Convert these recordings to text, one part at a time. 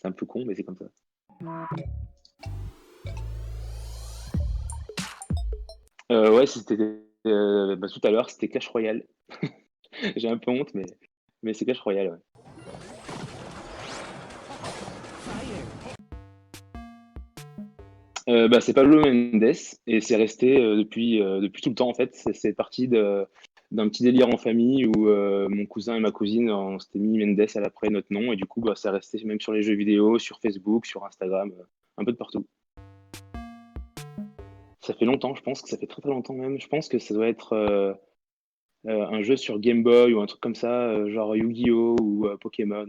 C'est un peu con, mais c'est comme ça. Ouais, c'était tout à l'heure, c'était Clash Royale. J'ai un peu honte, mais c'est Clash Royale, ouais. C'est Pablo Mendes et c'est resté depuis tout le temps en fait. C'est parti d'un petit délire en famille où mon cousin et ma cousine on s'était mis Mendes à l'après notre nom et du coup c'est resté même sur les jeux vidéo, sur Facebook, sur Instagram, un peu de partout. Ça fait longtemps, je pense que ça fait très très longtemps même. Je pense que ça doit être un jeu sur Game Boy ou un truc comme ça, genre Yu-Gi-Oh ou Pokémon.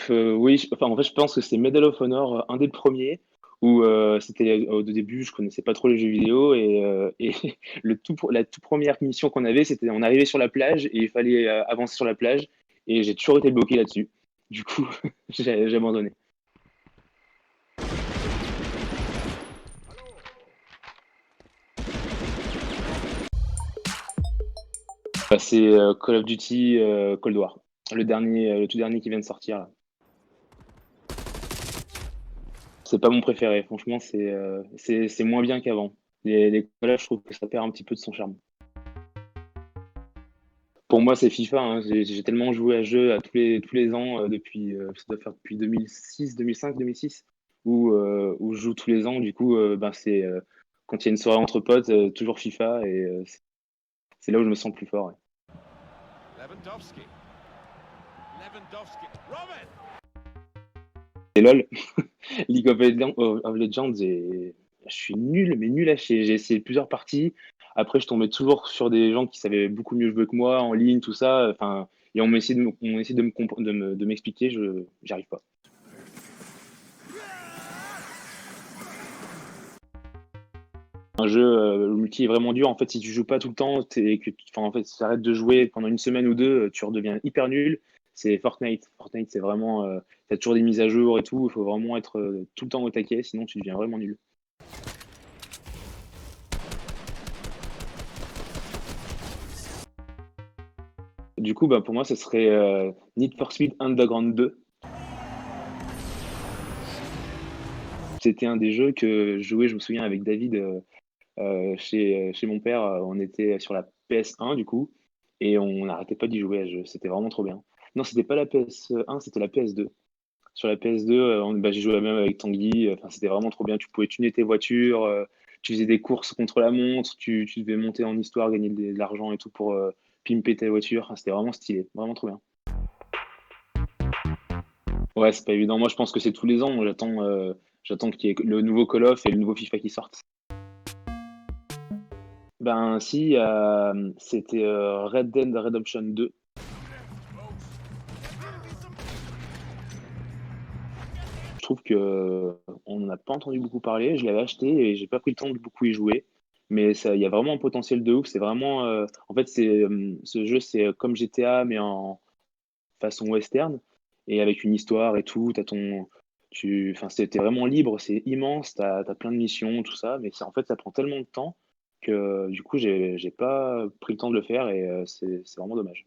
Oui, enfin, en fait, je pense que c'est Medal of Honor, un des premiers, où c'était au début, je connaissais pas trop les jeux vidéo, et la toute première mission qu'on avait, c'était on arrivait sur la plage et il fallait avancer sur la plage, et j'ai toujours été bloqué là-dessus. Du coup, j'ai abandonné. C'est Call of Duty Cold War, le tout dernier qui vient de sortir là. C'est pas mon préféré, franchement, c'est moins bien qu'avant. Les Call of, je trouve que ça perd un petit peu de son charme. Pour moi, c'est FIFA, hein. J'ai tellement joué à ce jeu à tous les ans ça doit faire depuis 2006, 2005, 2006, où je joue tous les ans. Du coup, c'est quand il y a une soirée entre potes, toujours FIFA et c'est là où je me sens le plus fort. Ouais. Lewandowski. Lewandowski. Robin! Et LOL, of Legends, je suis nul, mais nul à chier. J'ai essayé plusieurs parties. Après, je tombais toujours sur des gens qui savaient beaucoup mieux jouer que moi en ligne, tout ça. Enfin, et on essayait de m'expliquer, j'y arrive pas. Un jeu multi est vraiment dur. En fait, si tu joues pas tout le temps, en fait, si tu arrêtes de jouer pendant une semaine ou deux, tu redeviens hyper nul. C'est Fortnite. Fortnite, c'est vraiment, t'as toujours des mises à jour et tout. Il faut vraiment être tout le temps au taquet, sinon tu deviens vraiment nul. Du coup, pour moi, ce serait Need for Speed Underground 2. C'était un des jeux que je jouais, je me souviens, avec David chez mon père. On était sur la PS1, du coup, et on n'arrêtait pas d'y jouer à ce jeu. C'était vraiment trop bien. Non, c'était pas la PS1, c'était la PS2. Sur la PS2, j'ai joué même avec Tanguy. Enfin, c'était vraiment trop bien. Tu pouvais tuner tes voitures, tu faisais des courses contre la montre, tu devais monter en histoire, gagner de l'argent et tout pour pimper ta voiture. Enfin, c'était vraiment stylé, vraiment trop bien. Ouais, c'est pas évident. Moi, je pense que c'est tous les ans. J'attends qu'il y ait le nouveau Call of et le nouveau FIFA qui sortent. Ben, si, c'était Red Dead Redemption 2. Je trouve que on n'en a pas entendu beaucoup parler. Je l'avais acheté et j'ai pas pris le temps de beaucoup y jouer. Mais ça, il y a vraiment un potentiel de ouf. C'est vraiment, en fait, ce jeu, c'est comme GTA, mais en façon western et avec une histoire et tout. Enfin, c'était vraiment libre. C'est immense. T'as plein de missions, tout ça. Mais en fait, ça prend tellement de temps que du coup, j'ai pas pris le temps de le faire et c'est vraiment dommage.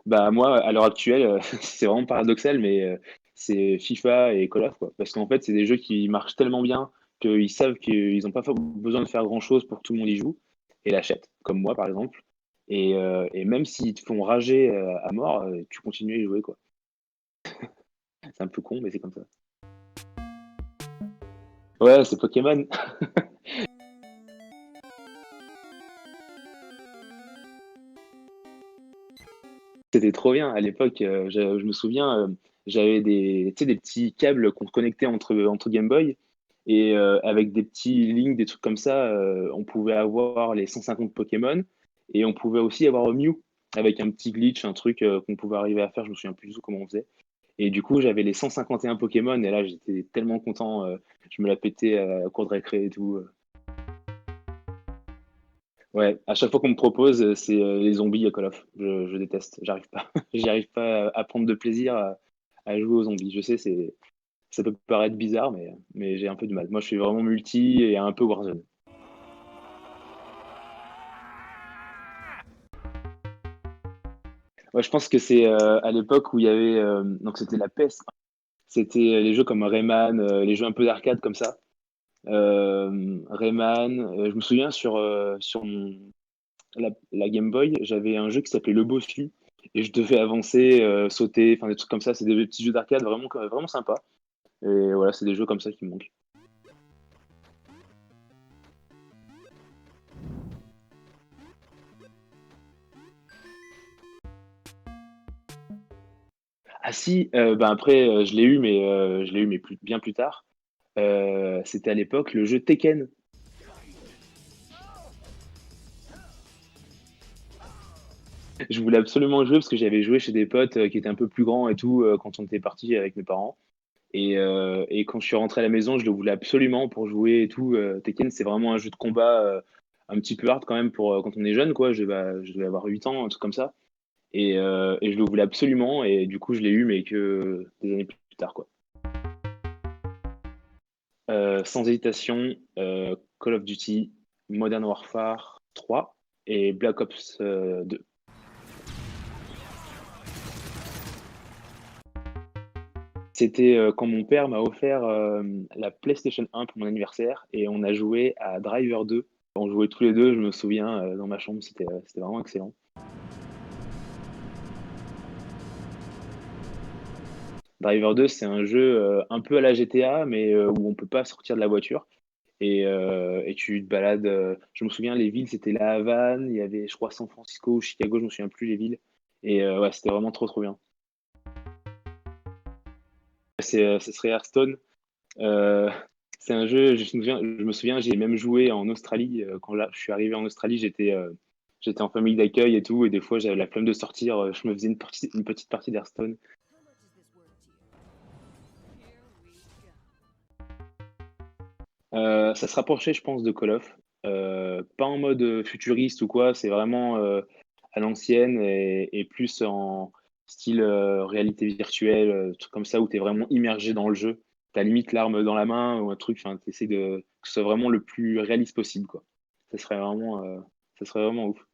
Bah moi, à l'heure actuelle, c'est vraiment paradoxal, mais c'est FIFA et Call of, quoi. Parce qu'en fait, c'est des jeux qui marchent tellement bien qu'ils savent qu'ils n'ont pas besoin de faire grand-chose pour que tout le monde y joue et l'achète, comme moi par exemple. Et même s'ils te font rager à mort, tu continues à y jouer, quoi. C'est un peu con, mais c'est comme ça. Ouais, c'est Pokémon. C'était trop bien à l'époque. Je me souviens, j'avais tu sais, des petits câbles qu'on connectait entre Game Boy et avec des petits lignes, des trucs comme ça, on pouvait avoir les 150 Pokémon et on pouvait aussi avoir Mew avec un petit glitch, un truc qu'on pouvait arriver à faire. Je me souviens plus du tout comment on faisait. Et du coup, j'avais les 151 Pokémon et là, j'étais tellement content. Je me la pétais à la cour de récré et tout. Ouais, à chaque fois qu'on me propose, c'est les zombies à Call of. Je déteste, j'arrive pas. J'arrive pas à prendre de plaisir à jouer aux zombies. Je sais, ça peut paraître bizarre, mais j'ai un peu du mal. Moi, je suis vraiment multi et un peu Warzone. Ouais, je pense que c'est à l'époque où il y avait donc c'était la PES, c'était les jeux comme Rayman, les jeux un peu d'arcade comme ça. Rayman, je me souviens sur la Game Boy, j'avais un jeu qui s'appelait Le Bossu et je devais avancer, sauter, enfin des trucs comme ça. C'est des petits jeux d'arcade vraiment sympas. Et voilà, c'est des jeux comme ça qui me manquent. Ah si, ben après, je l'ai eu, mais bien plus tard. C'était à l'époque le jeu Tekken. Je voulais absolument jouer parce que j'avais joué chez des potes qui étaient un peu plus grands et tout quand on était parti avec mes parents. Et quand je suis rentré à la maison, je le voulais absolument pour jouer et tout. Tekken, c'est vraiment un jeu de combat un petit peu hard quand même pour quand on est jeune, quoi. Je devais avoir 8 ans, un truc comme ça. Et je le voulais absolument. Et du coup, je l'ai eu, mais que des années plus tard, quoi. Sans hésitation, Call of Duty, Modern Warfare 3 et Black Ops 2. C'était quand mon père m'a offert la PlayStation 1 pour mon anniversaire et on a joué à Driver 2. On jouait tous les deux, je me souviens, dans ma chambre, c'était vraiment excellent. Driver 2, c'est un jeu un peu à la GTA, mais où on peut pas sortir de la voiture. Et tu te balades. Je me souviens, les villes, c'était La Havane, il y avait, je crois, San Francisco ou Chicago, je me souviens plus les villes. Et ouais, c'était vraiment trop bien. Ce serait Hearthstone. Euh, c'est un jeu, je me souviens, j'ai même joué en Australie. Quand là, je suis arrivé en Australie, j'étais en famille d'accueil et tout, et des fois j'avais la flemme de sortir. Je me faisais une petite partie d'Hearthstone. Ça se rapprochait, je pense, de Call of. Pas en mode futuriste ou quoi, c'est vraiment à l'ancienne et plus en style réalité virtuelle, truc comme ça où tu es vraiment immergé dans le jeu. T'as limite l'arme dans la main ou un truc, enfin, t'essaies que ce soit vraiment le plus réaliste possible, quoi. Ça serait vraiment, ça serait vraiment ouf.